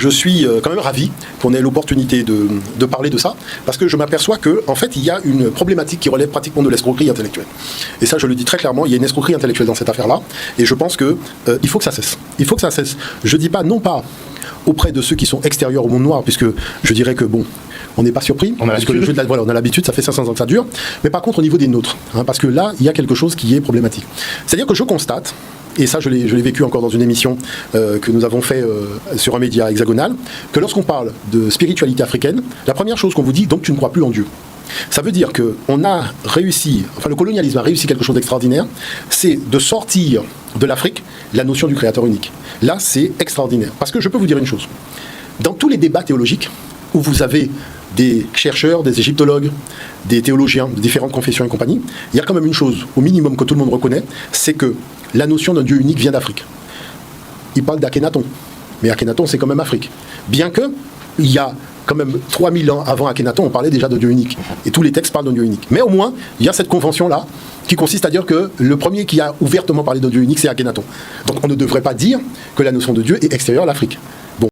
Je suis quand même ravi qu'on ait l'opportunité de parler de ça, parce que je m'aperçois qu'en fait, il y a une problématique qui relève pratiquement de l'escroquerie intellectuelle. Et ça, je le dis très clairement, il y a une escroquerie intellectuelle dans cette affaire-là, et je pense qu'il faut que ça cesse. Il faut que ça cesse. Je ne dis pas, non pas auprès de ceux qui sont extérieurs au monde noir, puisque je dirais que, bon, on n'est pas surpris, parce que le jeu de voilà, on a l'habitude, ça fait 500 ans que ça dure, mais par contre au niveau des nôtres, parce que là, il y a quelque chose qui est problématique. C'est-à-dire que je constate, et ça je l'ai vécu encore dans une émission que nous avons fait sur un média hexagonal, que lorsqu'on parle de spiritualité africaine, la première chose qu'on vous dit, donc tu ne crois plus en Dieu. Ça veut dire qu'on a réussi, enfin le colonialisme a réussi quelque chose d'extraordinaire, c'est de sortir de l'Afrique la notion du créateur unique. Là, c'est extraordinaire. Parce que je peux vous dire une chose, dans tous les débats théologiques, où vous avez des chercheurs, des égyptologues, des théologiens de différentes confessions et compagnie, il y a quand même une chose, au minimum que tout le monde reconnaît, c'est que la notion d'un Dieu unique vient d'Afrique. Ils parlent d'Akhenaton, mais Akhenaton c'est quand même Afrique. Bien que, il y a quand même 3000 ans avant Akhenaton, on parlait déjà de Dieu unique. Et tous les textes parlent d'un Dieu unique. Mais au moins, il y a cette convention-là, qui consiste à dire que le premier qui a ouvertement parlé d'un Dieu unique, c'est Akhenaton. Donc on ne devrait pas dire que la notion de Dieu est extérieure à l'Afrique.